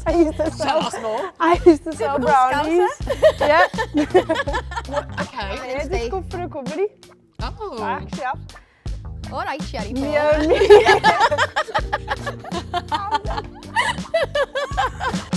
I used to Tell us more. I used to sell brownies. Yeah. Okay. Yeah, just go for recovery. Oh. I actually have. All right, Sherry. Yeah.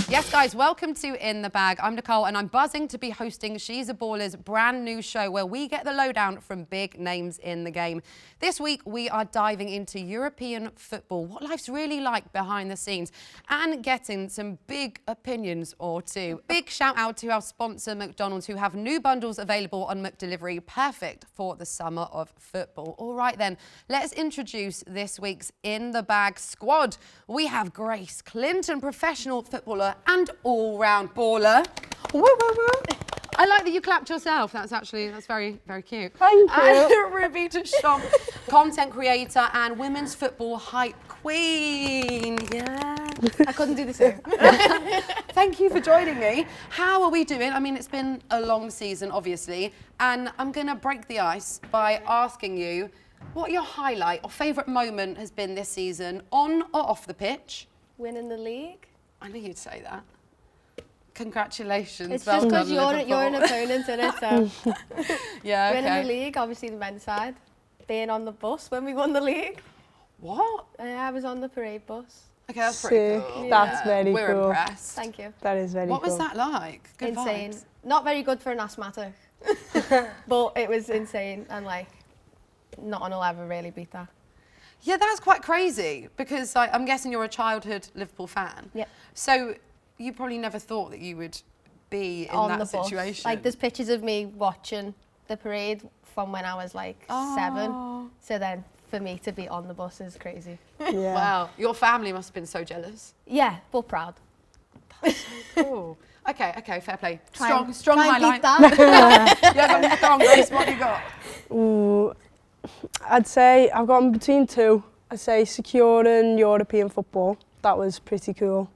Yes, guys, welcome to In the Bag. I'm Nicole and I'm buzzing to be hosting She's a Baller's brand new show where we get the lowdown from big names in the game. This week, we are diving into European football, what life's really like behind the scenes, and getting some big opinions or two. Big shout out to our sponsor, McDonald's, who have new bundles available on McDelivery, perfect for the summer of football. All right, then, let's introduce this week's In the Bag squad. We have Grace Clinton, professional footballer and all-round baller. Woo, woo, woo. I like that you clapped yourself. That's very, very cute. Thank you. And Rubi Deschamps, content creator and women's football hype queen. Yeah. I couldn't do the same. Thank you for joining me. How are we doing? I mean, it's been a long season, obviously, and I'm going to break the ice by asking you what your highlight or favourite moment has been this season, on or off the pitch. Winning the league. I knew you'd say that. Congratulations. It's well just because done, you're an opponent in it, so. Yeah, okay. Winning the league, obviously the men's side. Being on the bus when we won the league. What? I was on the parade bus. Okay, that's pretty Sick. cool. That's very We're cool. impressed. Thank you. That is very cool. What was that like? Good Insane. vibes. Not very good for an asthmatic. But it was insane and like, not one will ever really beat that. Yeah, that's quite crazy because I'm guessing you're a childhood Liverpool fan. Yeah. So you probably never thought that you would be in On that the bus. situation. Like there's pictures of me watching the parade from when I was like 7. So then for me to be on the bus is crazy. Yeah. Wow, your family must have been so jealous. Yeah, but proud. Cool. Okay, fair play. Try and highlight. beat that. Yeah, go on, Grace, what have you got? Ooh, I'd say I've gone between two. I'd say securing European football. That was pretty cool.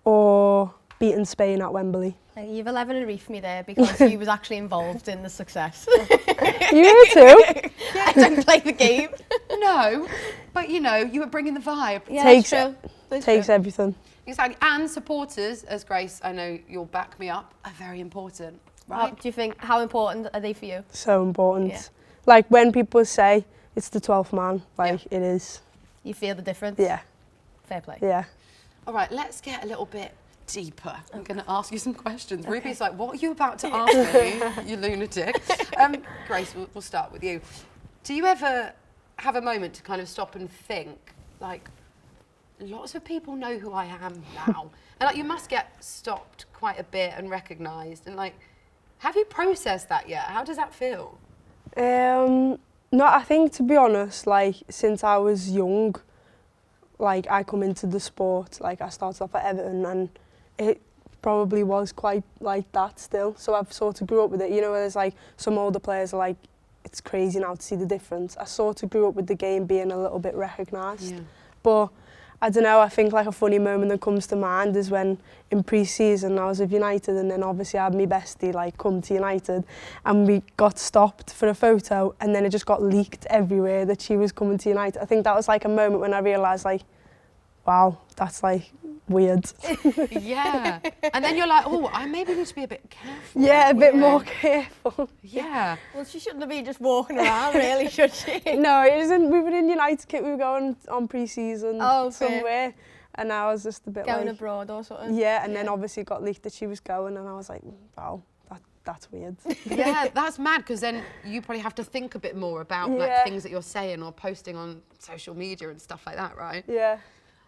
Or beating Spain at Wembley. Like, you've 11 and reef me there because he was actually involved in the success. You were too. I didn't play the game. No, but you know, you were bringing the vibe. Yeah, Takes that's true. That's Takes true. everything. Exactly. And supporters, as Grace, I know you'll back me up, are very important, right? Do you think, how important are they for you? So important. Yeah. Like when people say it's the 12th man, like it is. You feel the difference? Yeah. Fair play. Yeah. All right, let's get a little bit deeper. I'm going to ask you some questions. Okay. Ruby's like, what are you about to ask me, you lunatic? Grace, we'll start with you. Do you ever have a moment to kind of stop and think, like, lots of people know who I am now? And like, you must get stopped quite a bit and recognised. And like, have you processed that yet? How does that feel? No, I think to be honest, like since I was young, like I come into the sport, like I started off at Everton and it probably was quite like that still. So I've sort of grew up with it. You know, there's like some older players are like, it's crazy now to see the difference. I sort of grew up with the game being a little bit recognised. Yeah. But I don't know, I think like a funny moment that comes to mind is when in pre-season I was with United and then obviously I had my bestie like come to United and we got stopped for a photo and then it just got leaked everywhere that she was coming to United. I think that was like a moment when I realised like, wow, that's like weird. Yeah. And then you're like, oh, I maybe need to be a bit careful. Yeah, a bit more careful. Yeah. Well, she shouldn't have been just walking around, really, should she? No, it isn't. We were in United kit, we were going on pre-season somewhere fair. and I was just a bit going like... abroad or something. Yeah, and then obviously got leaked that she was going and I was like, wow, that's weird. Yeah, that's mad because then you probably have to think a bit more about like things that you're saying or posting on social media and stuff like that, right? Yeah.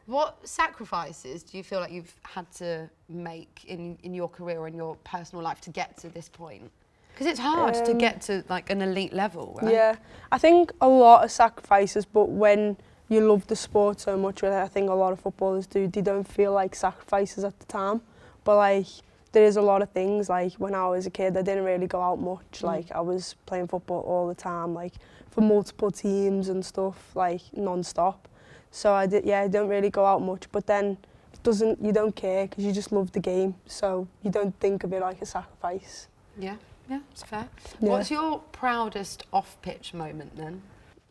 What sacrifices do you feel like you've had to make in your career or in your personal life to get to this point? Because it's hard to get to like an elite level, right? Yeah, I think a lot of sacrifices, but when you love the sport so much, I think a lot of footballers do, they don't feel like sacrifices at the time. But like, there is a lot of things, like when I was a kid, I didn't really go out much. Like I was playing football all the time, like for multiple teams and stuff, like non-stop. So I don't really go out much, but then you don't care because you just love the game, so you don't think of it like a sacrifice. Yeah, it's fair. Yeah. What's your proudest off-pitch moment then?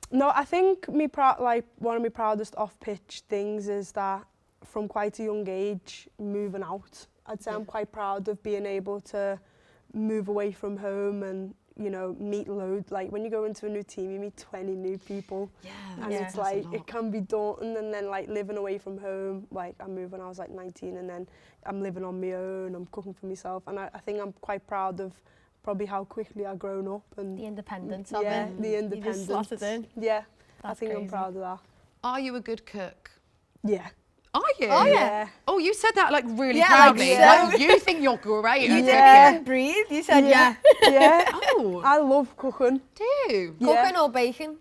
No, I think one of my proudest off-pitch things is that from quite a young age moving out. I'd say I'm quite proud of being able to move away from home and, you know, meet loads. Like when you go into a new team, you meet 20 new people. Yeah, And it's like, it can be daunting. And then like living away from home, like I moved when I was like 19 and then I'm living on my own, I'm cooking for myself. And I think I'm quite proud of probably how quickly I've grown up. And The independence of yeah, it. the independence. You just slotted in. Yeah, I That's think I'm crazy. proud of that. Are you a good cook? Yeah. Are you? Oh, yeah. Oh, you said that like really Yeah, proudly. like Like, you think you're great You at didn't Yeah. even breathe. You said yeah. Yeah. Oh, I love cooking. do you? Yeah. Cooking or baking?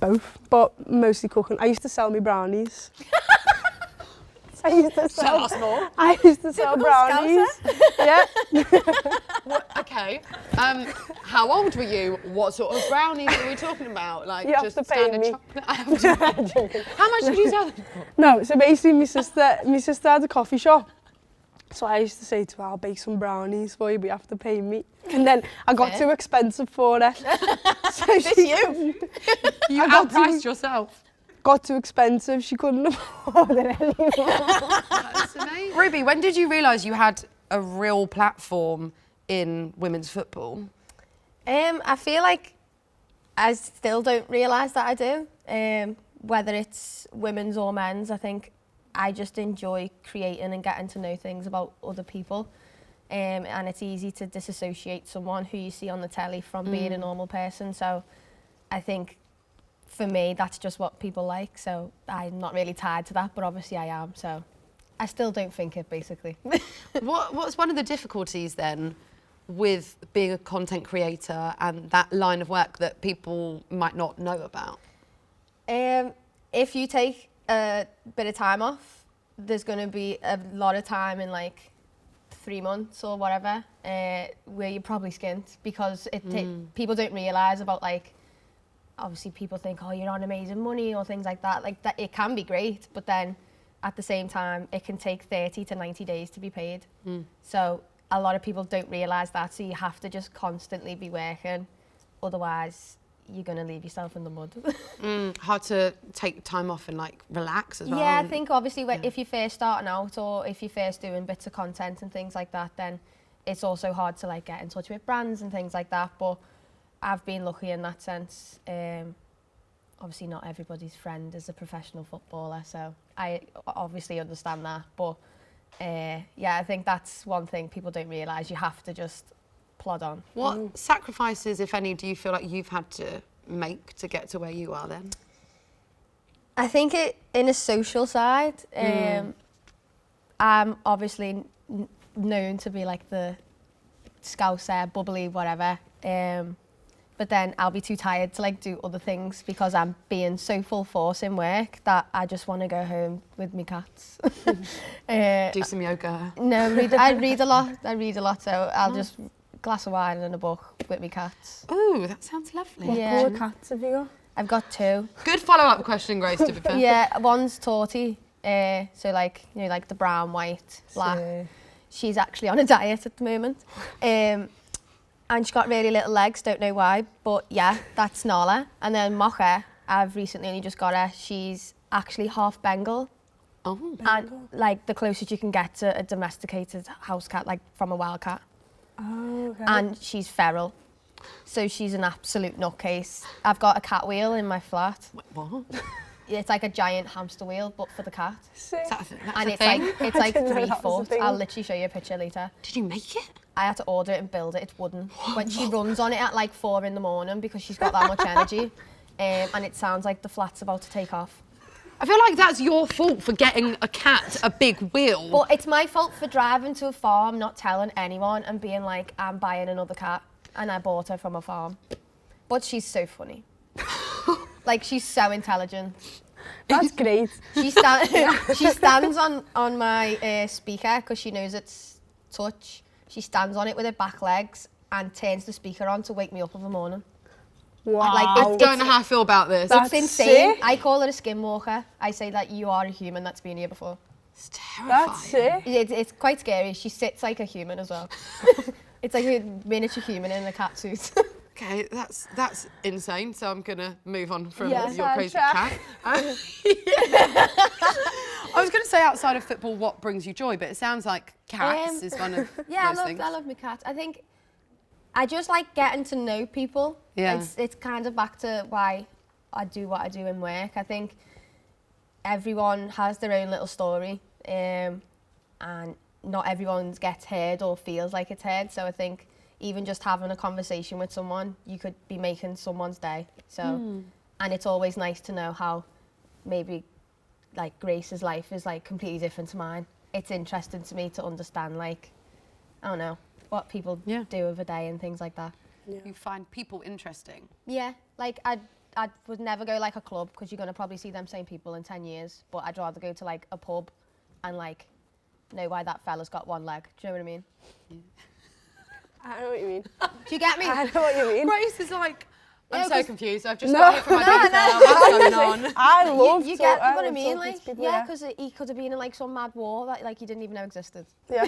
Both, but mostly cooking. I used to sell me brownies. I used to Tell us more. I used to sell Typical brownies. Yeah. Okay. How old were you? What sort of brownies are we talking about? Like You have just to pay standard me. chocolate? I have to pay. How much did you sell them for? No, so basically my sister had a coffee shop. So I used to say to her, I'll bake some brownies for you, but you have to pay me. And then I got Fair. too expensive for it. So It's you. You I got outpriced to- yourself. got too expensive, she couldn't afford it anymore. That's amazing. Ruby, when did you realise you had a real platform in women's football? I feel like I still don't realise that I do. Whether it's women's or men's, I think I just enjoy creating and getting to know things about other people. And it's easy to disassociate someone who you see on the telly from being a normal person. So I think for me, that's just what people like. So I'm not really tied to that, but obviously I am. So I still don't think it, basically. What's one of the difficulties then with being a content creator and that line of work that people might not know about? If you take a bit of time off, there's going to be a lot of time in like 3 months or whatever where you're probably skint because people don't realise about like, obviously people think, oh, you're on amazing money or things like that. Like that, it can be great, but then at the same time, it can take 30 to 90 days to be paid. So a lot of people don't realise that. So you have to just constantly be working. Otherwise, you're going to leave yourself in the mud. Hard to take time off and like relax as well. Yeah, I and- think obviously if you're first starting out or if you're first doing bits of content and things like that, then it's also hard to like get in touch with brands and things like that. But I've been lucky in that sense. Obviously not everybody's friend is a professional footballer, so I obviously understand that. But yeah, I think that's one thing people don't realise. You have to just plod on. What sacrifices, if any, do you feel like you've had to make to get to where you are then? I think in a social side, I'm obviously known to be like the scouser, bubbly, whatever. But then I'll be too tired to like do other things because I'm being so full force in work that I just want to go home with my cats. Do some yoga. No, I read a lot, so I'll just glass of wine and a book with my cats. Oh, that sounds lovely. What Yeah. colour cats have you got? I've got 2. Good follow-up question, Grace, to be fair. Yeah, one's torty, so like, you know, like the brown, white, black. So, She's actually on a diet at the moment. And she's got really little legs, don't know why, but yeah, that's Nala. And then Mocha, I've recently only just got her. She's actually half Bengal. Oh. And like the closest you can get to a domesticated house cat, like from a wild cat. oh, okay. And she's feral. So she's an absolute nutcase. I've got a cat wheel in my flat. Wait, what? It's like a giant hamster wheel, but for the cat. Sick. Is that a, that's And a it's thing? like it's like didn't know 3 that was a foot. thing. I'll literally show you a picture later. Did you make it? I had to order it and build it. It's wooden. When she runs on it at like 4 in the morning because she's got that much energy, and it sounds like the flat's about to take off. I feel like that's your fault for getting a cat a big wheel. But it's my fault for driving to a farm, not telling anyone, and being like, I'm buying another cat, and I bought her from a farm. But she's so funny. Like she's so intelligent. That's great. She stands on my speaker because she knows it's touch. She stands on it with her back legs and turns the speaker on to wake me up in the morning. Wow. Like, I don't know how I feel about this. That's It's insane. sick. I call her a skinwalker. I say that you are a human that's been here before. It's terrifying. That's sick. It's quite scary. She sits like a human as well. It's like a miniature human in a cat suit. Okay, that's insane. So I'm gonna move on from Yeah, your crazy sidetrack. cat. I was gonna say outside of football, what brings you joy? But it sounds like cats is one of Yeah, those things. I love my cats. I think I just like getting to know people. Yeah. It's kind of back to why I do what I do in work. I think everyone has their own little story, and not everyone gets heard or feels like it's heard. So I think even just having a conversation with someone, you could be making someone's day. So, and it's always nice to know how maybe like Grace's life is like completely different to mine. It's interesting to me to understand, like, I don't know, what people do of a day and things like that. Yeah. You find people interesting. Yeah, like I would never go like a club because you're going to probably see them same people in 10 years. But I'd rather go to like a pub and like know why that fella's got one leg. Do you know what I mean? Yeah. I know what you mean. Do you get me? I know what you mean. Grace is like, I'm Yeah, so 'cause- confused. I've just got here from my detail. What's going on? I love You to- get I what I love mean? talking Like, to people, yeah, because he could have been in like some mad war that like you didn't even know existed. Yeah.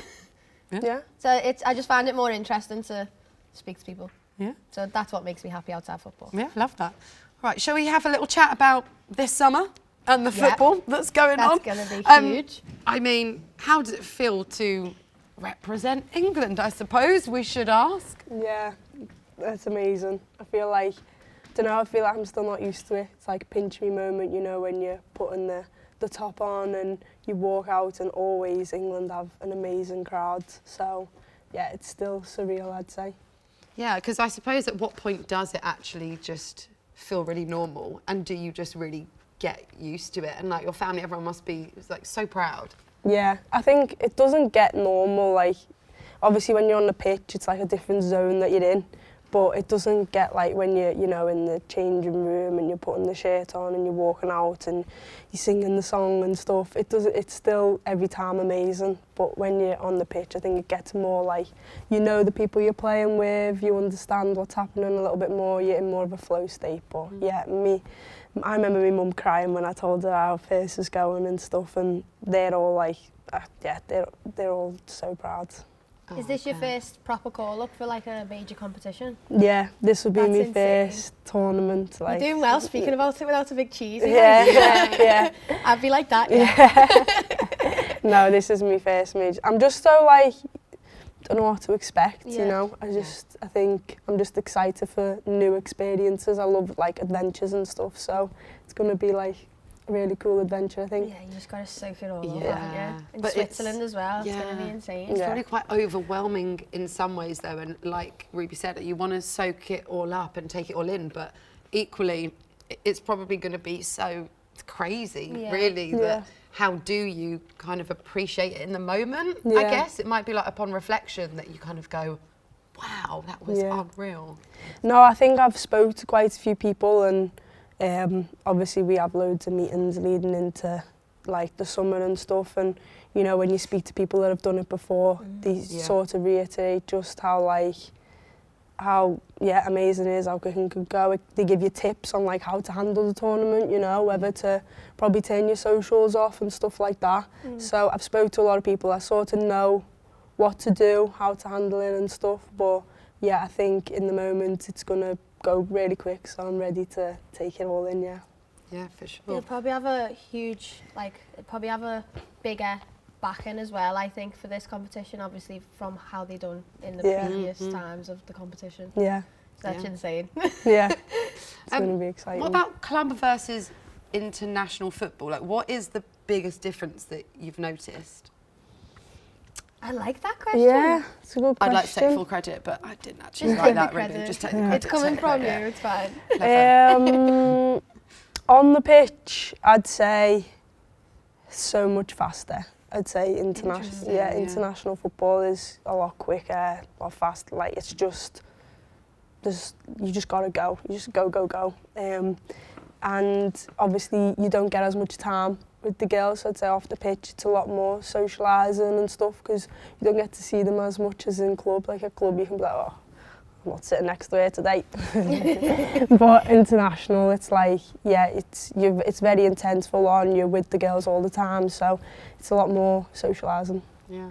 Yeah. Yeah. So I just find it more interesting to speak to people. Yeah. So that's what makes me happy outside football. Yeah, love that. Right, shall we have a little chat about this summer and the Yeah. football that's going on? That's going to be huge. I mean, how does it feel to represent England, I suppose we should ask? Yeah, that's amazing. I feel like I'm still not used to it. It's like a pinch me moment, you know, when you're putting the top on and you walk out and always England have an amazing crowd. So, yeah, it's still surreal, I'd say. Yeah, because I suppose at what point does it actually just feel really normal, and do you just really get used to it? And like your family, everyone must be like so proud. Yeah, I think it doesn't get normal. Like, obviously when you're on the pitch, it's like a different zone that you're in. But it doesn't get like when you're, you know, in the changing room and you're putting the shirt on and you're walking out and you're singing the song and stuff. It's still every time amazing. But when you're on the pitch, I think it gets more like, you know the people you're playing with, you understand what's happening a little bit more, you're in more of a flow state. But yeah, I remember my mum crying when I told her how first was going and stuff, and they're all like, they're all so proud. Is this your first proper call-up for like a major competition? Yeah, this would be That's my insane. first tournament. Like, You're doing well speaking about it without a big cheese. yeah. I'd be like that, yeah. No, this is my first major. I'm just so like, don't know what to expect, Yeah. you know. I think I'm just excited for new experiences. I love like adventures and stuff, so it's going to be like a really cool adventure, I think. Yeah, you just got to soak it all up, Yeah. haven't you? In But Switzerland as well, it's yeah. going to be insane. It's Yeah. probably quite overwhelming in some ways though, and like Ruby said, you want to soak it all up and take it all in, but equally it's probably going to be so crazy, Yeah. really, Yeah. that how do you kind of appreciate it in the moment? I Yeah. guess it might be like upon reflection that you kind of go, wow, that was Yeah. unreal. No, I think I've spoke to quite a few people, and obviously we have loads of meetings leading into like the summer and stuff, and you know when you speak to people that have done it before, they Yeah. sort of reiterate just how amazing it is, how quick it could go. They give you tips on like how to handle the tournament, you know, whether to probably turn your socials off and stuff like that. So I've spoke to a lot of people that sort of know what to do, how to handle it and stuff, but yeah, I think in the moment it's going to go really quick, so I'm ready to take it all in, yeah. Yeah, for sure. You'll probably have a bigger backing as well, I think, for this competition, obviously from how they done in the Yeah. previous times of the competition. Yeah, That's Yeah. insane. yeah. It's going to be exciting. What about club versus international football? Like, what is the biggest difference that you've noticed? I like that question. Yeah, it's a good I'd question. like to take full credit, but I didn't actually Just write take that the really. credit. Just take the credit. It's coming take from you, credit. it's fine. Clever. On the pitch, I'd say so much faster. I'd say Interesting, yeah, yeah. international football is a lot quicker, a lot faster. Like it's just, you just gotta go. You just go. And obviously you don't get as much time with the girls. So I'd say off the pitch, it's a lot more socialising and stuff because you don't get to see them as much as in club. Like a club, you can be like, oh, I'm not sitting next to her today. But international, it's like, yeah, it's very intense, full on. You're with the girls all the time, so it's a lot more socialising. Yeah.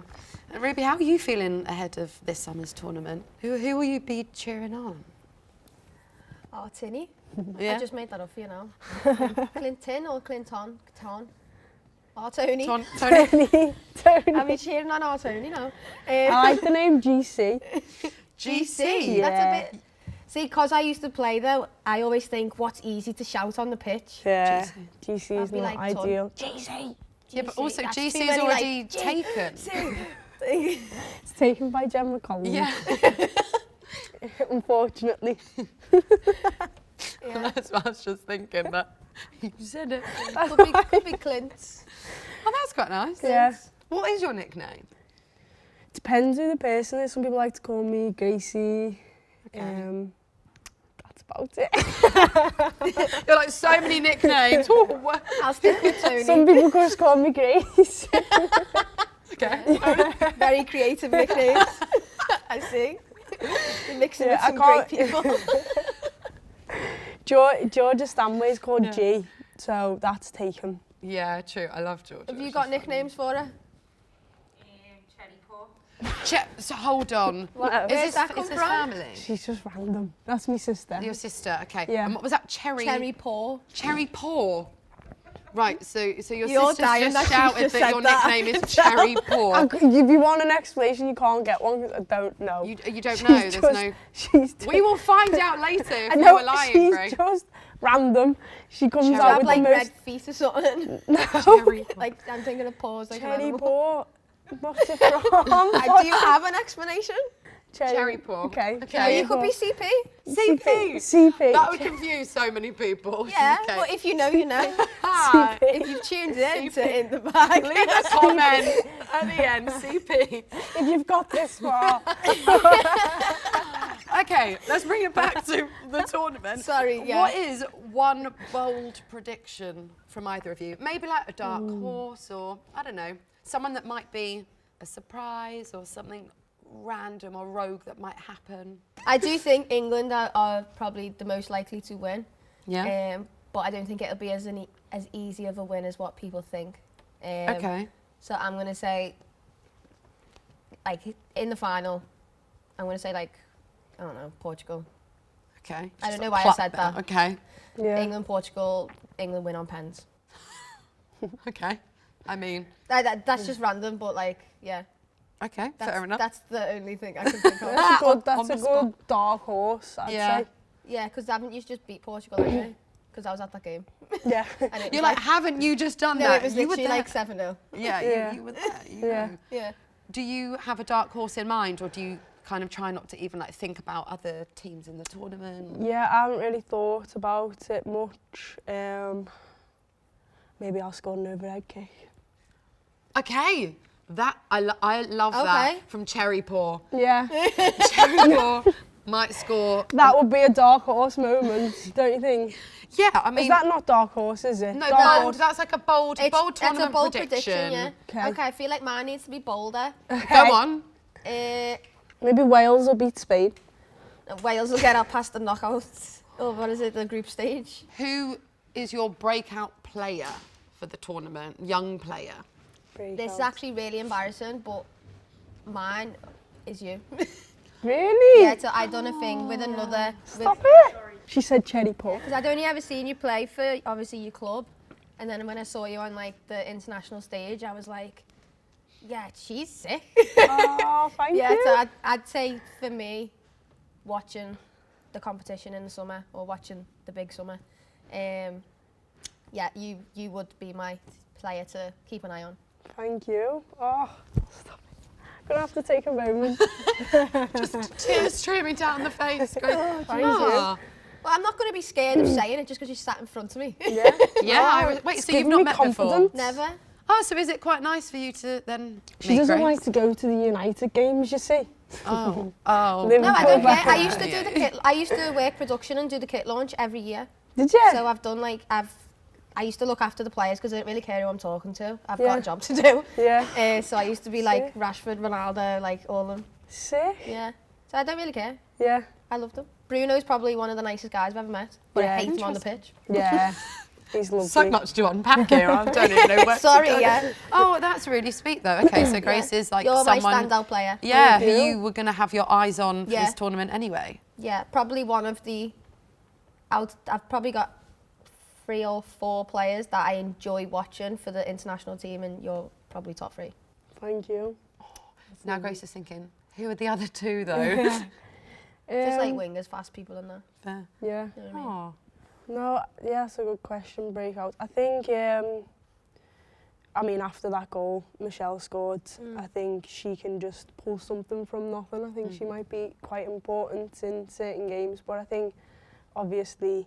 And Ruby, how are you feeling ahead of this summer's tournament? Who will you be cheering on? Oh, Tinny. Yeah. I just made that up for you now. Clinton or Clinton? Or Tony. Tony. Tony. I've been cheering on our Tony now. I like the name GC. GC. That's Yeah. a bit... See, because I used to play though, I always think what's easy to shout on the pitch. Yeah, GC I'd is be not like, Ton. ideal. GC. Yeah, but also That's GC too is many, already like, taken. It's taken by Jen McCollum. Yeah. Unfortunately. Yeah. That's what I was just thinking, but you said it. Could be Clint. Oh, that's quite nice. Yeah. What is your nickname? Depends who the person is. Some people like to call me Gracie. Okay. That's about it. You're like so many nicknames. Ooh, I'll stick with Tony. Some people just call me Grace. okay. Very creative nicknames. I see. You're mixing with I some great can't- people. Georgia Stanway is called G, so that's taken. Yeah, true. I love Georgia. Have you got nicknames for her? So hold on. No. Where's that come is this from? family? She's just random. That's my sister. Your sister, okay. Yeah. And what was that? Cherry paw. Cherry paw. Right, so your You're sister's dying just that she's shouted just that said your that. nickname is Cherry Paw. If you want an explanation, you can't get one 'cause I don't know. You don't know. There's no. She's just, We will find out later if I you know, were lying, she's Greg. just random. She comes Cherry out Have with like the red most feet or something. Cherry Paw. Like I'm thinking of paws like an cherry animal. paw. What's it from? Do you have an explanation? Cherry paw. Okay. Okay. Or you could be CP. CP. CP. That would confuse so many people. Yeah, Okay. but if you know, you know. Ah, If you've tuned in to In the Bag. leave a comment at the end. CP. If you've got this far. Okay, let's bring it back to the tournament. Sorry, yeah. What is one bold prediction from either of you? Maybe like a dark horse or, I don't know, someone that might be a surprise or something random or rogue that might happen. I do think England are probably the most likely to win. Yeah. But I don't think it'll be as easy of a win as what people think. Okay. So I'm going to say, like, in the final, I'm going to say, like, I don't know, Portugal. Okay. I don't Just know a why I plot said there. that. Okay. Yeah. England, Portugal, England win on pens. Okay. I mean, That's just random, but, like, yeah. okay, That's, fair enough. That's the only thing I can think of. That's a on good, the that's a good dark horse, I'd Yeah. say. Yeah, because haven't you just beat Portugal anyway? Because I was at that game. Yeah. And it was You're like, haven't you just done no, that? it was You were literally there. like 7-0. Yeah, Yeah. You were there. You Yeah. know. Yeah. Do you have a dark horse in mind, or do you kind of try not to even like think about other teams in the tournament? Yeah, I haven't really thought about it much. Maybe I'll score an overhead kick. Okay, that I love Okay. that from Cherry Paw. Yeah. Cherry Paw might score. That would be a dark horse moment, don't you think? Yeah, I mean, Is that not dark horse, is it? no dark bold. horse. That's like a bold That's tournament a bold prediction. yeah. Okay. Okay, I feel like mine needs to be bolder. Go on. Maybe Wales will beat Spain. Wales will get up past the knockouts. Or what is it, the group stage? Who is your breakout player for the tournament? Young player. This is actually really embarrassing, but mine is you. Really? Yeah, so I done a thing with another... Stop it. She said cherry pop. Because I'd only ever seen you play for, obviously, your club. And then when I saw you on, like, the international stage, I was like, yeah, she's sick. Oh, thank Yeah, you. so I'd say for me, watching the competition in the summer or watching the big summer, yeah, you would be my player to keep an eye on. Thank you. Oh, stop it. I'm going to have to take a moment. Just tears streaming down the face. Going, Thank "Ah." Well, I'm not going to be scared of saying it just because you sat in front of me. Yeah. Yeah. Wait, It's so you've given not me met confidence. before? Never. Oh, so is it quite nice for you to then She meet doesn't Grace? like to go to the United games, you see. Oh, oh. Liverpool No, I don't care. back I then. used to do the kit. I used to work production and do the kit launch every year. Did you? So I've done like I used to look after the players because I didn't really care who I'm talking to. I've Yeah. got a job to do. Yeah. So I used to be like Sick. Rashford, Ronaldo, like all of them. Sick. Yeah. So I don't really care. Yeah. I love them. Bruno's probably one of the nicest guys I've ever met, but Yeah. I hate him on the pitch. Yeah. He's lovely. So much to unpack here. I don't even know where Sorry, to go. yeah. Oh, that's really sweet though. Okay, so Grace is like You're someone. my standout player. Yeah, Thank who you. you were going to have your eyes on for Yeah. this tournament anyway. Yeah, probably one of the I've probably got 3 or 4 players that I enjoy watching for the international team, and you're probably top 3. Thank you. Now Grace is thinking, who are the other 2 though? Just like wingers, fast people in there. Fair. Yeah. You know what I mean? Oh. No, yeah, that's a good question, breakout. I think, I mean, after that goal Michelle scored, I think she can just pull something from nothing. I think she might be quite important in certain games, but I think, obviously,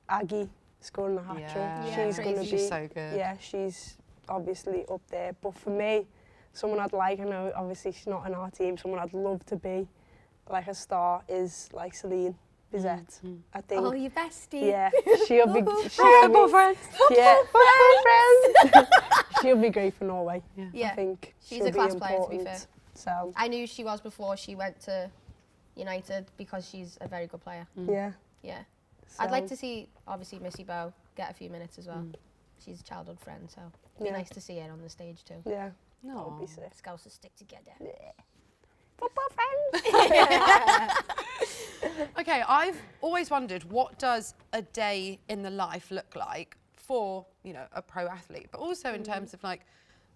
Aggie scoring a hat-trick, Yeah. she's going to be... She's so good. Yeah, she's obviously up there. But for me, someone I'd like, I know obviously she's not in our team, someone I'd love to be, like a star, is like Celine Bizet. I think... Oh, your bestie. Yeah, she'll be... Football friends. Yeah, football friends. She'll be great for Norway. Yeah. I think She's she'll a class be player, to be important. fair. So, I knew she was before she went to United because she's a very good player. yeah. Yeah. I'd like So, to see, obviously, Missy Bow get a few minutes as well. She's a childhood friend, so it'd be Yeah. nice to see her on the stage too. Yeah, No. that would be sick. Scousers stick together. Football friends. Okay, I've always wondered, what does a day in the life look like for, you know, a pro athlete, but also in terms of like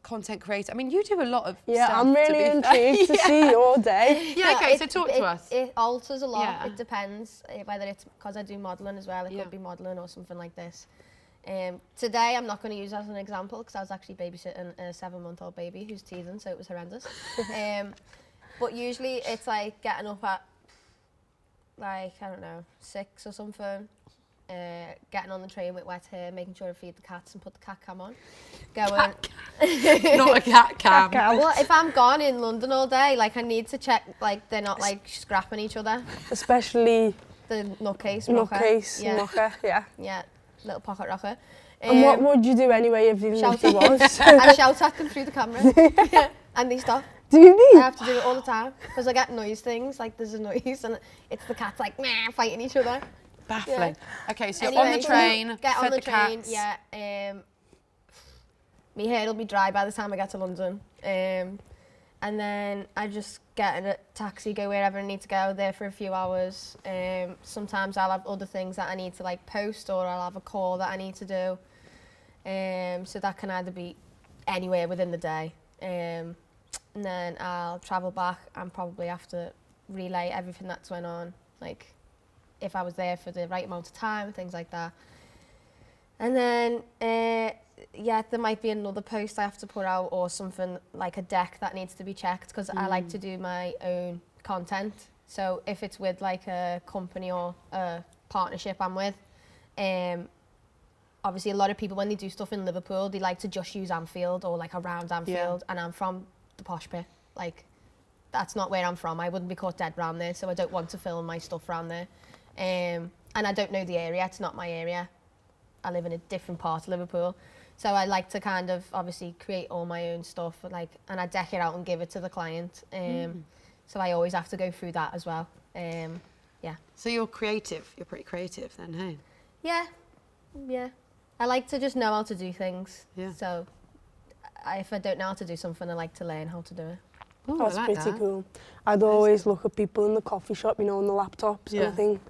content creator? I mean, you do a lot of Yeah, stuff, I'm to really be intrigued to see your day. Yeah, okay, so talk to us. It alters a lot. Yeah. It depends whether it's because I do modelling as well. It Yeah. could be modelling or something like this. Today, I'm not going to use as an example because I was actually babysitting a 7-month-old baby who's teething, so it was horrendous. But usually, it's like getting up at like, I don't know, 6 or something. Getting on the train with wet hair, making sure to feed the cats and put the cat cam on. Going. Not a cat cam. Well, if I'm gone in London all day, like I need to check, like they're not like scrapping each other. Especially The nutcase, rocker. nutcase, Yeah, knocker, yeah. yeah, little pocket rocker. And what would you do anyway if you shout knew she was? I shout at them through the camera, and they stop. Do you I need? have to do it all the time because I get noise things, like there's a noise and it's the cats like meh, fighting each other. Baffling. Okay, so you're Anyway, on the train, get fed on the train, cats. yeah. My hair will be dry by the time I get to London. And then I just get in a taxi, go wherever I need to go, there for a few hours. Sometimes I'll have other things that I need to like post, or I'll have a call that I need to do. So that can either be anywhere within the day. And then I'll travel back and probably have to relay everything that's went on, like if I was there for the right amount of time, things like that. And then, yeah, there might be another post I have to put out or something like a deck that needs to be checked because I like to do my own content. So if it's with like a company or a partnership I'm with, obviously a lot of people when they do stuff in Liverpool, they like to just use Anfield or like around Anfield, and I'm from the posh bit. Like, that's not where I'm from. I wouldn't be caught dead round there, so I don't want to film my stuff round there. And I don't know the area, it's not my area. I live in a different part of Liverpool. So I like to kind of obviously create all my own stuff, like, and I deck it out and give it to the client. So I always have to go through that as well. Yeah. So you're creative. You're pretty creative then, hey? Yeah, yeah. I like to just know how to do things. Yeah. So if I don't know how to do something, I like to learn how to do it. Ooh, That's I like pretty that. cool. I'd always look at people in the coffee shop, you know, on the laptops, and Yeah. I think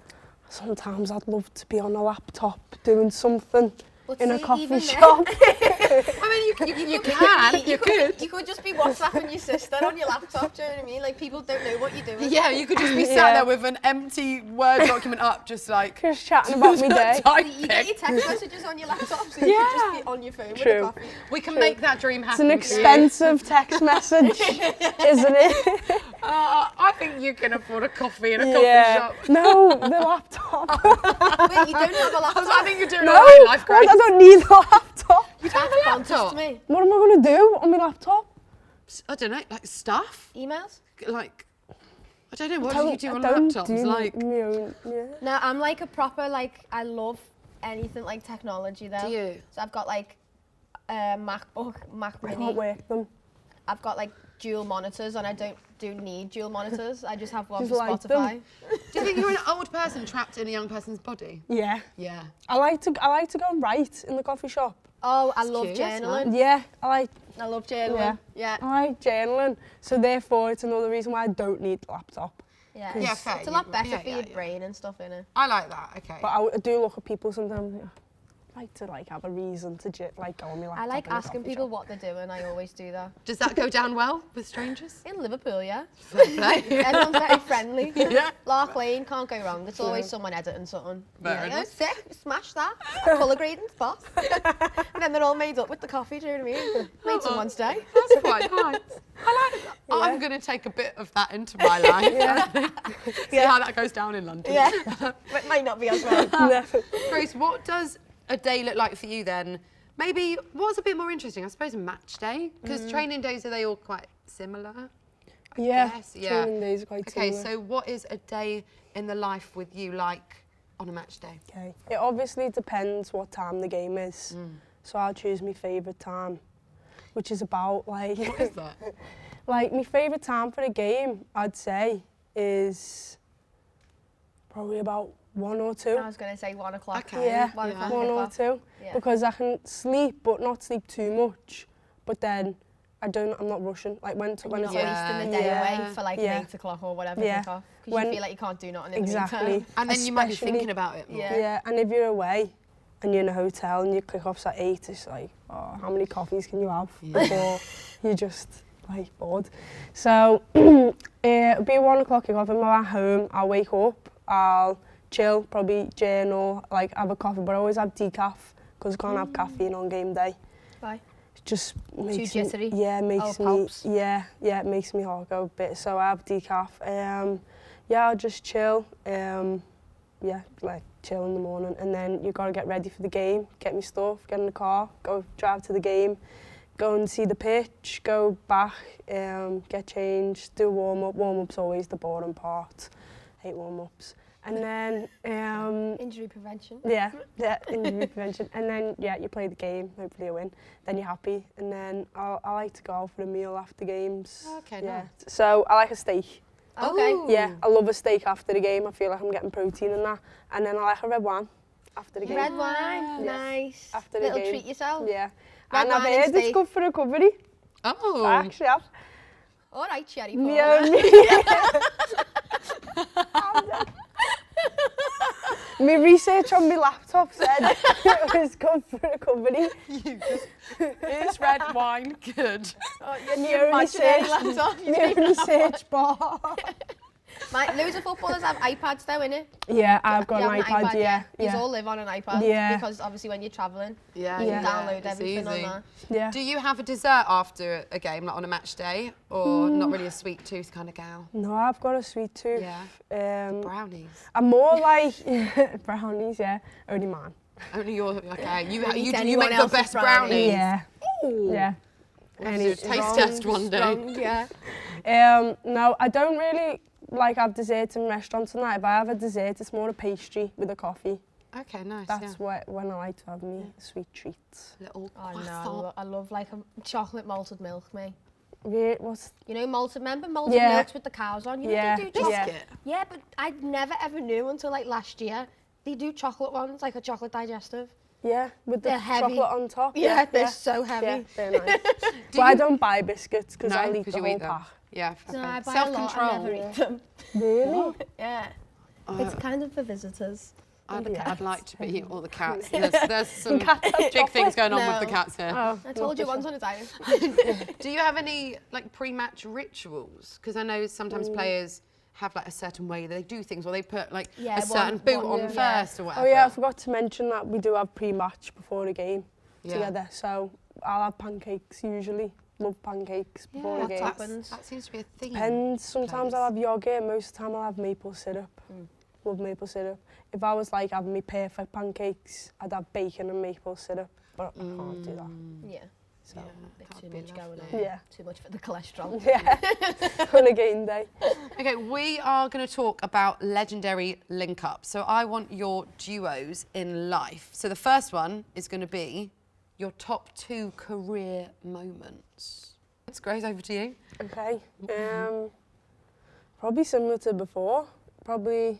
sometimes I'd love to be on a laptop doing something But in a see, coffee even shop. I mean, you can. You could. You could just be WhatsApping your sister on your laptop, do you know what I mean? Like, people don't know what you're doing. Yeah, you could just be sat Yeah. there with an empty Word document up, just like Just chatting about my day. You get your text messages on your laptop, so you Yeah. could just be on your phone with True. a coffee. We can make that dream It's happen. an expensive text message, isn't it? I think you can afford a coffee in a Yeah. coffee shop. No, the laptop. Wait, you don't have a laptop? I think you're doing No, all right in life, God, Grace. I don't need a laptop. You don't have a That's laptop? to me. What am I going to do on my laptop? I don't know, like stuff? Emails? Like, I don't know, what do you do on I don't laptops? do Like, my own, yeah. No, I'm like a proper, like, I love anything like technology though. do you? So I've got like a MacBook, Mac I Mini. can't work them. I've got like dual monitors, and I don't need dual monitors. I just have one Just for like Spotify. them. Do you think you're an old person trapped in a young person's body? Yeah. Yeah. I like to go and write in the coffee shop. Oh, I It's love cute, that's journaling. Yeah, I I love journaling. Yeah. like journaling. So therefore, it's another reason why I don't need a laptop. Yeah, Yeah, it's, fair. it's a lot better Yeah, for yeah, your yeah. brain and stuff, innit? I like that. Okay. But I do look at people sometimes. I like to have a reason to like go on my laptop. I like in a asking coffee people shop. what they're doing. I always do that. Does that go down well with strangers? In Liverpool, yeah. Fair play. Everyone's very friendly. Yeah. Lark Lane, can't go wrong. There's always someone editing something. Fair Like, enough. oh, sick, smash that. Colour grading's boss. And then they're all made up with the coffee, do you know what I mean? Made someone's day. That's quite nice. I like that. Yeah. I'm going to take a bit of that into my life. See how that goes down in London. Yeah. But it might not be as well. No. Grace, what does a day look like for you then? Maybe what's a bit more interesting? I suppose a match day, because training days, are they all quite similar? Yeah, Yes, yeah. training days are quite Okay, similar. so what is a day in the life with you like on a match day? Okay. It obviously depends what time the game is. So I'll choose my favourite time, which is about like... What is that? Like, my favourite time for a game, I'd say, is probably about 1 or 2. I was going to say 1 o'clock. Okay. Yeah, 1 o'clock. 1 or 2. Yeah. Because I can sleep, but not sleep too much. But then I'm not rushing. Like when You're it's not like, wasting the day Yeah. away for like Yeah. 8 o'clock or whatever Yeah. kick off. Because When- you feel like you can't do nothing in the exactly. meantime. And then you might be Especially- thinking about it more. Yeah. Yeah, and if you're away and you're in a hotel and your kick-off's at 8, it's like, oh, how many coffees can you have before you're just like bored? So it'll be 1 o'clock kick-off. I'm at home. I'll wake up. I'll chill, probably journal, like have a coffee, but I always have decaf because I can't have caffeine on game day. Why? It just makes me, jittery? yeah, makes me, pulps? yeah, it makes me heart go a bit. So I have decaf. Yeah, I'll just chill. Yeah, like chill in the morning, and then you gotta get ready for the game. Get me stuff, get in the car, go drive to the game, go and see the pitch, go back, get changed, do warm up. Warm up's always the boring part. Hate warm ups. And then Injury prevention. yeah, injury prevention. And then yeah, you play the game. Hopefully you win. Then you're happy. And then I like to go out for a meal after games. Okay, yeah. nice. So I like a steak. Okay. Ooh. Yeah, I love a steak after the game. I feel like I'm getting protein in that. And then I like a red wine after the game. Red wine, Yeah. nice. After the Little game. treat yourself. Yeah. Red And I've wine and heard it's steak. good for recovery. Oh. I actually have. All right, Cherry Paul. Yeah, my research on my laptop said it was good for recovery. Is red wine good? Oh, My your only imaginary search- laptop. my only search bar. Loads of footballers have iPads though, innit? Yeah, I've got You an have iPad, yeah. You all live on an iPad. Yeah. Because obviously when you're travelling, Yeah, you Yeah. can download it's everything easy. on that. Yeah. Do you have a dessert after a game, like on a match day, or not really a sweet tooth kind of gal? No, I've got a sweet tooth. Yeah. Brownies. I'm more like brownies, yeah. Only mine. Only your, okay. You eat you anyone make the else's best brownies. brownies. Yeah. Ooh. Yeah. We'll have to do a taste Wrong, test one day. strong, yeah. No, I don't really like have desserts in restaurants and that. If I have a dessert, it's more a pastry with a coffee. Okay, nice. That's when I like to have me sweet treats. Little Oh no, croissant. I love like a chocolate malted milk, me. What's You know remember malted Yeah. milks with the cows on? You know Yeah. they do chocolate. Yeah. Biscuit. Yeah, but I never ever knew until like last year. They do chocolate ones, like a chocolate digestive. yeah, with the They're heavy. chocolate on top. Yeah, they're so heavy. Yeah, they're nice. But I don't buy biscuits because No, I'll eat 'cause the you whole eat them. pack. Yeah, No, I okay. buy a lot, I never Self-control. eat them. Really? Yeah. It's kind of for visitors. I'd like to be all the cats. There's some Cats have big things going on with the No. cats here. Oh, I told you once on a diet. Do you have any like pre-match rituals? Because I know sometimes players have like a certain way they do things, or they put like Yeah, a certain boot on yeah. first or Oh whatever. yeah, I forgot to mention that we do have pre-match before the game Yeah. together. So I'll have pancakes usually. Love pancakes before the Yeah, game. toppings. That seems to be a theme. Depends. Sometimes I'll have yogurt. Most of the time I'll have maple syrup. Love maple syrup. If I was like having me perfect pancakes, I'd have bacon and maple syrup. But I can't do that. Yeah. So Bit that'd too be much going lovely. on. yeah, Too much for the cholesterol. yeah. On a game day. Okay, we are going to talk about legendary link-ups. So I want your duos in life. So the first one is going to be your top 2 career moments. It's Grace, over to you. Okay. Probably similar to before. Probably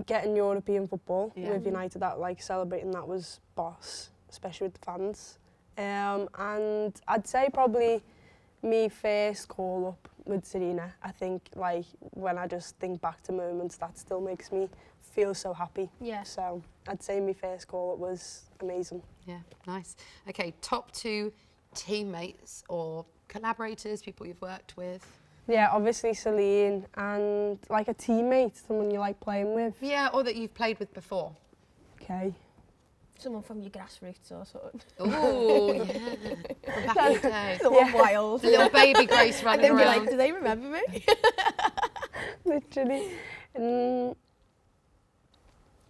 getting European football with United. That like celebrating that was boss, especially with the fans. And I'd say probably me first call up with Serena. I think like when I just think back to moments, that still makes me feel so happy. Yeah. So I'd say my first goal, it was amazing. Yeah, nice. Okay, top 2 teammates or collaborators, people you've worked with. Yeah, obviously Celine, and like a teammate, someone you like playing with. Yeah, or that you've played with before. Okay. Someone from your grassroots or something. Oh, yeah. From back in the day. Someone wild. The little baby Grace And running then be around. like, do they remember me? Literally.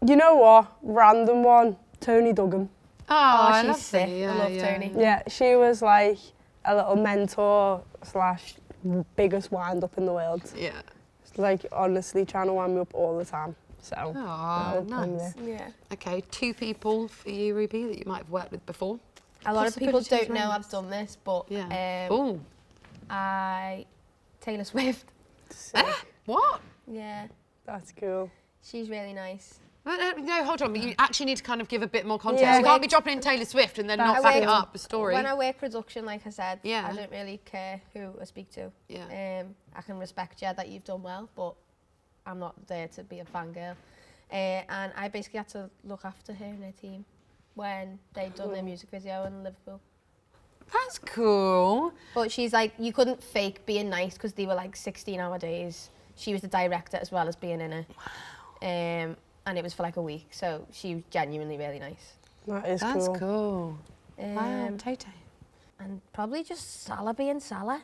You know what? Random one. Tony Duggan. Oh, I she's love sick. Tony, I love Tony. Yeah, she was like a little mentor / biggest wind up in the world. Yeah. Like honestly trying to wind me up all the time. So. Oh, nice. Yeah. Okay, 2 people for you, Ruby, that you might have worked with before. A lot of people Possibilities don't know around I've done this, but Yeah. Oh, Taylor Swift. Sick. what? Yeah, That's cool. she's really nice. No, hold on. But you actually need to kind of give a bit more context. Yeah. You can't be dropping in Taylor Swift and then not I back it worked- up a story. When I work production, like I said, Yeah. I don't really care who I speak to. Yeah. I can respect you that you've done well, but I'm not there to be a fangirl. And I basically had to look after her and her team when they'd done their music video in Liverpool. That's cool. But she's like, you couldn't fake being nice because they were like 16-hour days. She was the director as well as being in it. Wow. And it was for like a week, so she was genuinely really nice. That's That's cool. cool. Wow, Um, Tay-Tay. And probably just Salah being Salah.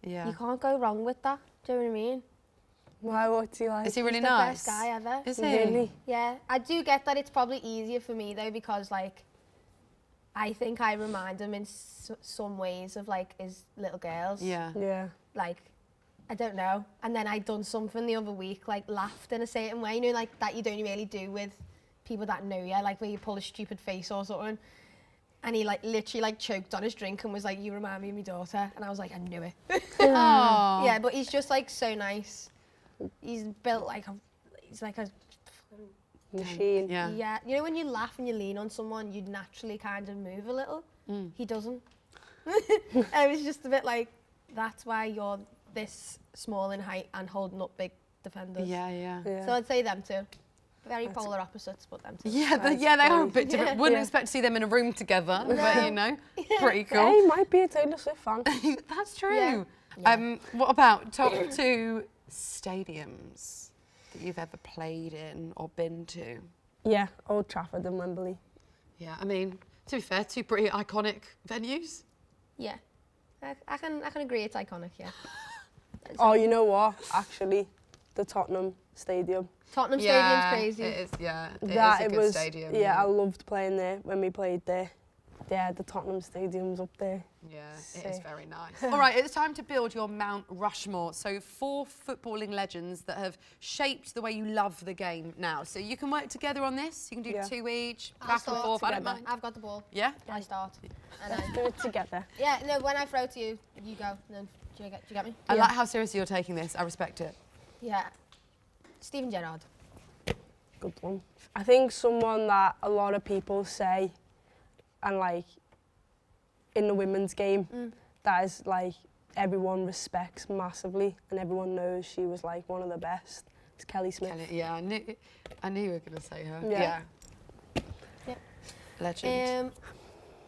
Yeah. You can't go wrong with that. Do you know what I mean? Why, what's he like? Is he really He's nice? the best guy ever. Is he? Really? Yeah, I do get that it's probably easier for me though because like I think I remind him in some ways of like his little girls. Yeah. Yeah. Like, I don't know. And then I'd done something the other week, like laughed in a certain way, you know, like that you don't really do with people that know you, like where you pull a stupid face or something. And he like literally like choked on his drink and was like, you remind me of my daughter. And I was like, I knew it. Oh. Yeah, but he's just like so nice. He's built like he's like a Machine. Yeah. yeah, you know when you laugh and you lean on someone, you naturally kind of move a little. He doesn't. I was just a bit like, that's why you're this small in height and holding up big defenders. Yeah, yeah. Yeah. So I'd say them two. Very polar opposites, but them two. Yeah, That's they are a bit great. different. Yeah. Wouldn't Yeah. expect to see them in a room together, but you know, pretty Yeah, cool. he might be a Taylor Swift fan. That's true. Yeah. Yeah. What about top 2 stadiums that you've ever played in or been to? Yeah, Old Trafford and Wembley. Yeah, I mean, to be fair, 2 pretty iconic venues. Yeah. I can agree it's iconic, yeah. Oh, you know what? Actually, the Tottenham Stadium. Tottenham Yeah, Stadium's crazy. It is, yeah. It That is a it good was. stadium. Yeah, I loved playing there when we played there. Yeah, the Tottenham Stadium's up there. Yeah, it is Sick. very nice. All right, it's time to build your Mount Rushmore. So 4 footballing legends that have shaped the way you love the game now. So you can work together on this. You can do Yeah. 2 each, I'll back and start forth. I don't together. mind. I've got the ball. Yeah? I start. And I, Do it together. yeah, no, when I throw to you, you go. And then, do you get me? I Yeah. like how seriously you're taking this. I respect it. Yeah. Steven Gerrard. Good one. I think someone that a lot of people say, and like in the women's game, that is like everyone respects massively, and everyone knows she was like one of the best. It's Kelly Smith. Kelly, yeah, I knew you were going to say her. Yeah. Yeah. Legend.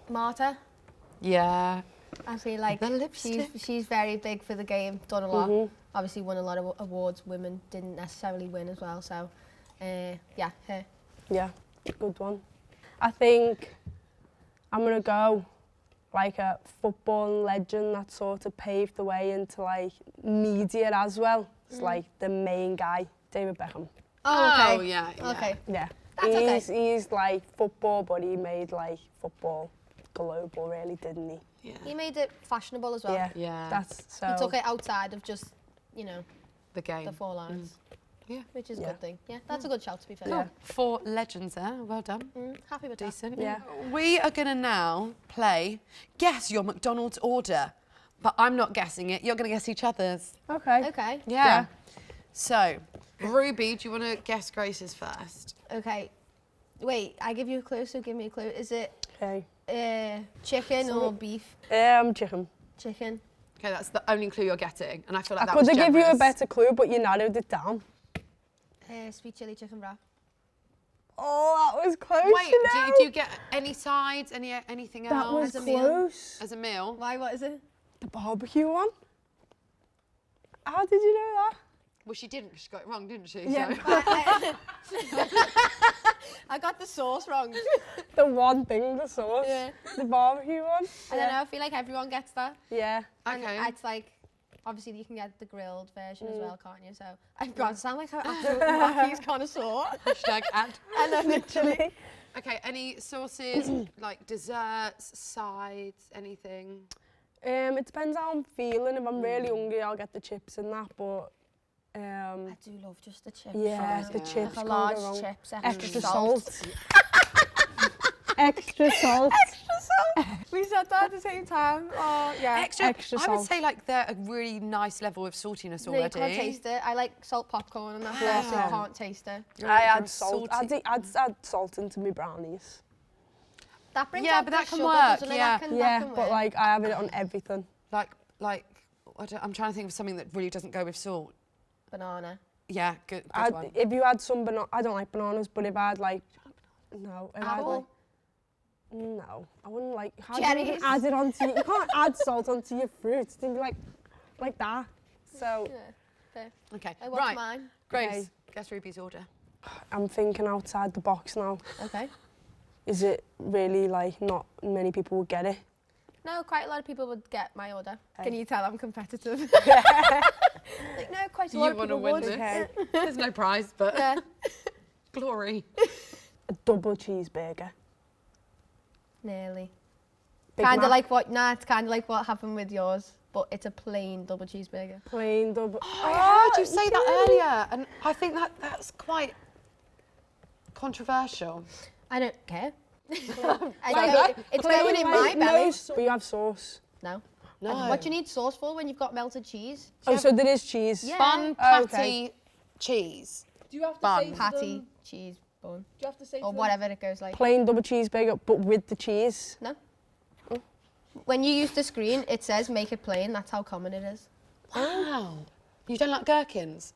Marta. Yeah. I feel like The lipstick. she's very big for the game, done a lot. Obviously won a lot of awards, women didn't necessarily win as well, so yeah, her. Yeah, good one. I think I'm gonna go like a football legend that sort of paved the way into like media as well. It's like the main guy, David Beckham. Oh, okay. yeah, yeah. Okay. Yeah, That's he's like football, but he made like football global, really, didn't he? Yeah. He made it fashionable as well. Yeah, Yeah. that's so. He took it outside of just, you know, The game. the 4 lines. Yeah. Which is a Yeah. good thing. Yeah, that's a good shout to be fair. Yeah. 4 legends there. Well done. Happy with that. Decent. Yeah. We are going to now play Guess Your McDonald's Order. But I'm not guessing it. You're going to guess each other's. Okay. Okay. Yeah. So, Ruby, do you want to guess Grace's first? Okay. Wait, I give you a clue, so give me a clue. Is it Okay. chicken or beef? Chicken. Chicken. Okay, that's the only clue you're getting, and I feel like I that was could have given you a generous. better clue, but you narrowed it down. Sweet chili chicken wrap. Oh, that was close. Wait, you know? do you get any sides, anything That else? was As a meal? close. As a meal? Why? What is it? The barbecue one. How did you know that? Well, she didn't. She got it wrong, didn't she? Yeah. So. I got the sauce wrong. The one thing, the sauce. Yeah. The barbecue one. I don't know. I feel like everyone gets that. Yeah. And Okay. it's like, obviously you can get the grilled version as well, can't you? So I've got to sound like an absolute Maccies connoisseur. Hashtag ad. And then Literally. Okay, any sauces, like desserts, sides, anything? It depends how I'm feeling. If I'm really hungry, I'll get the chips and that. But I do love just the chips. yeah, the Yeah. chips. Like a can't large go wrong. chips, Extra salt. Extra salt. We said that at the same time. Oh, yeah. Extra I would salt. say like they're a really nice level of saltiness No, you already. can't taste it. I like salt popcorn and that, Wow. so I can't taste it. You're I a add salt. salty- I'd add salt into my brownies. That brings Yeah, out but the that can sugar, work, doesn't it? yeah. That can Yeah, work. but like I have it on everything. like I'm trying to think of something that really doesn't go with salt. Banana. Yeah, good one. If you had some banana, I don't like bananas, but if I had like, no, if I had like, Apple. no, I wouldn't like. How do you Cherries. even add it onto? You can't add salt onto your fruits. It'd be like that. So Yeah. Fair. Okay, What's right. mine? Grace, Okay. guess Ruby's order. I'm thinking outside the box now. Okay. Is it really like not many people would get it? No, quite a lot of people would get my order. Okay. Can you tell I'm competitive? Like, no, quite a lot You of want to people win would. this? Okay. There's no prize, but Yeah. glory. A double cheeseburger. Nearly. Big Kind of Mac. like what? Nah, it's kind of like what happened with yours, but it's a plain double cheeseburger. Plain double. I heard you say that earlier, and I think that's quite controversial. I don't care. Like, It's going in my belly. But you have sauce. No. No. What do you need sauce for when you've got melted cheese? Oh, so there is cheese. Yeah. Bun, Oh, patty, okay. cheese. Do you have to Bun. say to Patty, them, cheese, bun, do you have to say or to them, whatever it goes like. Plain double cheeseburger, but with the cheese. No. When you use the screen, it says make it plain. That's how common it is. Wow. You don't like gherkins?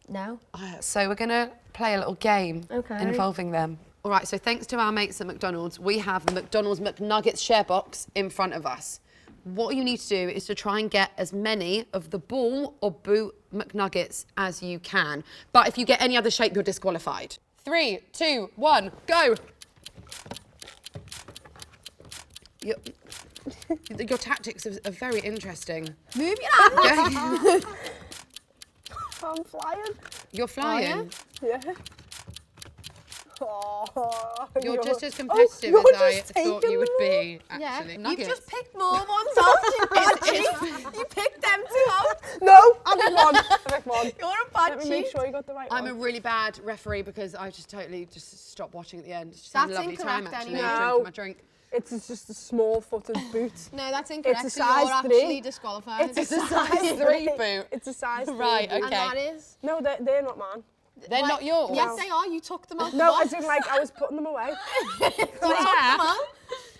No. So we're going to play a little game Okay. involving them. All right, so thanks to our mates at McDonald's, we have the McDonald's McNuggets share box in front of us. What you need to do is to try and get as many of the ball or boot McNuggets as you can. But if you get any other shape, you're disqualified. 3, 2, 1, go. Your tactics are very interesting. Move your hand. Yeah. I'm flying. You're flying. Yeah. Oh, You're just as competitive you're as I just thought taking you would them. be, Yeah. actually. You've Nuggets. just picked more ones out. You bad cheat. You picked them two out. No, I picked one. I picked one. You're a bad Let me make cheat. sure you got the right I'm one. a really bad referee because I just totally just stopped watching at the end. It's just That's a lovely time, incorrect actually. anyway. I'm No. drinking my drink. It's just a small-footed boot. No, that's incorrect. It's a so size you're 3. actually disqualified. It's a size 3 boot. It's a size 3 Right, boot. okay. And that is. No, they're not mine. They're not yours. Yes, they are. You took them out. No, the as in like I was putting them away. You took them out.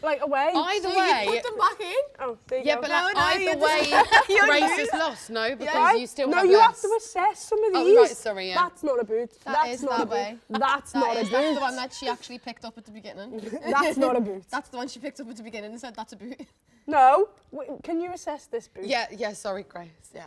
Like away. Either So way. you put them back in. Oh, there you Yeah, go. but No, like, no, either you're way, You're Grace you. has lost, no? Because Right? you still no, have you less. have to assess some of Oh, these. right, sorry, yeah. That's not a boot. That That's is not that a boot. way. That's not a That's boot. the one that she actually picked up at the beginning. That's not a boot. That's the one she picked up at the beginning and said that's a boot. No. Wait, can you assess this boot? Yeah, sorry, Grace. Yeah.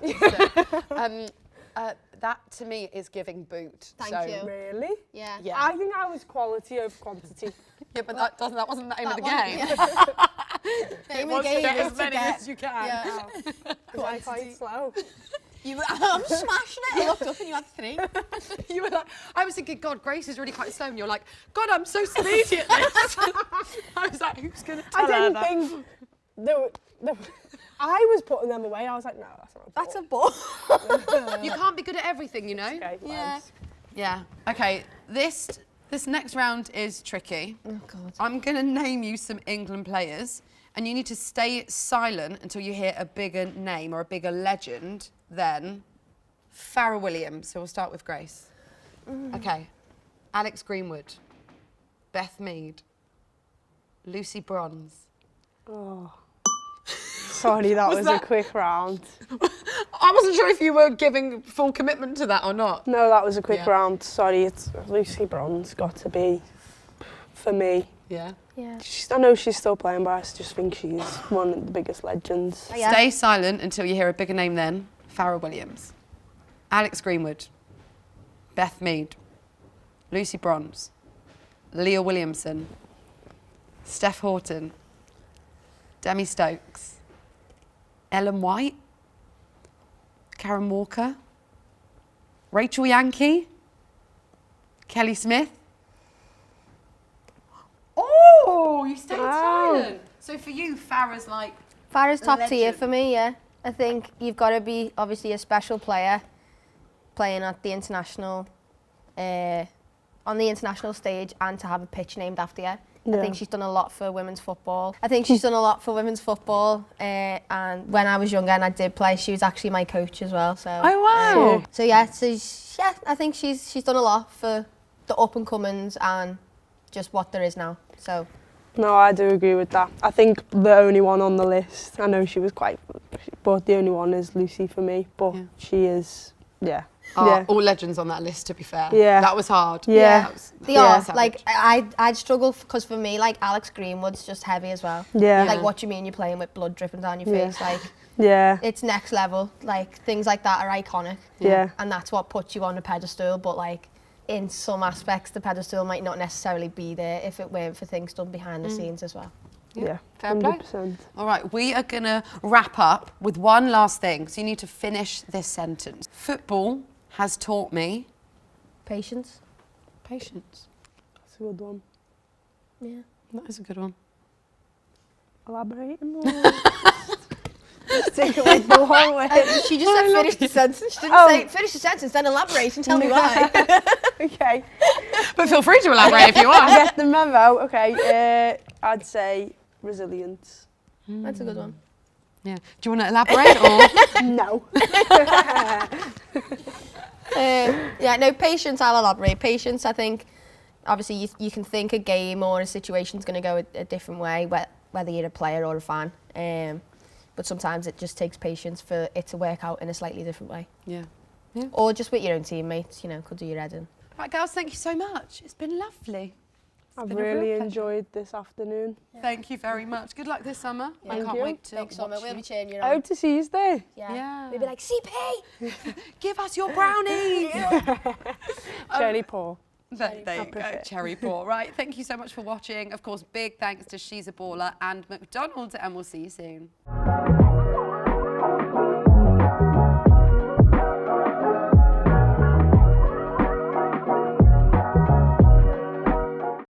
So, that to me is giving boot. Thank so, you. Really? Yeah. Yeah. I think I was quality over quantity. Yeah, but that wasn't the aim of the That one- game. yeah. The aim of the game Get is as to many get. as you can. Yeah. Because I'm quite slow. I'm smashing it. I looked up and you had 3. You were like, I was thinking, God, Grace is really quite slow, and you're like, God, I'm so speedy at this. I was like, who's going to tell I her didn't that? think I was putting them away. I was like, no, that's not That's a ball. You can't be good at everything, you know? okay. Yeah. Yeah. Okay, this next round is tricky. Oh, God. I'm going to name you some England players, and you need to stay silent until you hear a bigger name or a bigger legend than Farrah Williams. So we'll start with Grace. Okay. Alex Greenwood, Beth Mead, Lucy Bronze, Oh. Sorry, that was a that- quick round. I wasn't sure if you were giving full commitment to that or not. No, that was a quick Yeah. round. Sorry, it's Lucy Bronze got to be, for me. Yeah. Yeah. I know she's still playing, but I just think she's one of the biggest legends. Yeah. Stay silent until you hear a bigger name then. Farrah Williams, Alex Greenwood, Beth Mead, Lucy Bronze, Leah Williamson, Steph Horton, Demi Stokes, Ellen White, Karen Walker, Rachel Yankee, Kelly Smith. Oh, you stayed Wow. silent. So for you, Farrah's like... Farah's top tier Legend. for me, yeah. I think you've got to be obviously a special player playing at the international, on the international stage, and to have a pitch named after you. I think she's done a lot for women's football. And when I was younger and I did play, she was actually my coach as well. So. Oh, wow. I think she's done a lot for the up and comings and just what there is now. So. No, I do agree with that. I think the only one on the list, I know she was quite, but the only one is Lucy for me. But she is, All legends on that list, to be fair. Yeah. That was hard. Yeah. That was They are, savage. like, I'd struggle because for me, like, Alex Greenwood's just heavy as well. Yeah. Like, what do you mean you're playing with blood dripping down your face? Like, Yeah. it's next level. Like, things like that are iconic. Yeah. And that's what puts you on a pedestal. But, like, in some aspects, the pedestal might not necessarily be there if it weren't for things done behind the scenes as well. Yeah. Fair play. 100%. All right, we are going to wrap up with one last thing. So you need to finish this sentence. Football has taught me Patience. patience. That's a good one. Yeah. That is a good one. Elaborating or stick it with the long way? She just said finish the sentence. She didn't Oh. say finish the sentence, then elaborate and tell me why. Okay. But feel free to elaborate if you want. I get the memo. Okay. I'd say resilience. That's a good one. Yeah. Do you want to elaborate or? No. Patience, I'll elaborate. Patience, I think, obviously you can think a game or a situation's going to go a different way, whether you're a player or a fan. But sometimes it just takes patience for it to work out in a slightly different way. Yeah. Or just with your own teammates, could do your head in. Right, girls, thank you so much. It's been lovely. I've been a real really pleasure. enjoyed this afternoon. Thank you very much. Good luck this summer. I Thank can't you. wait to watch We'll you. be cheering you I on. hope to see you there. Yeah. We'll be like, CP! Give us your brownies. Cherry paw. There you go, prefer it. cherry paw. Right, thank you so much for watching. Of course, big thanks to She's a Baller and McDonald's, and we'll see you soon.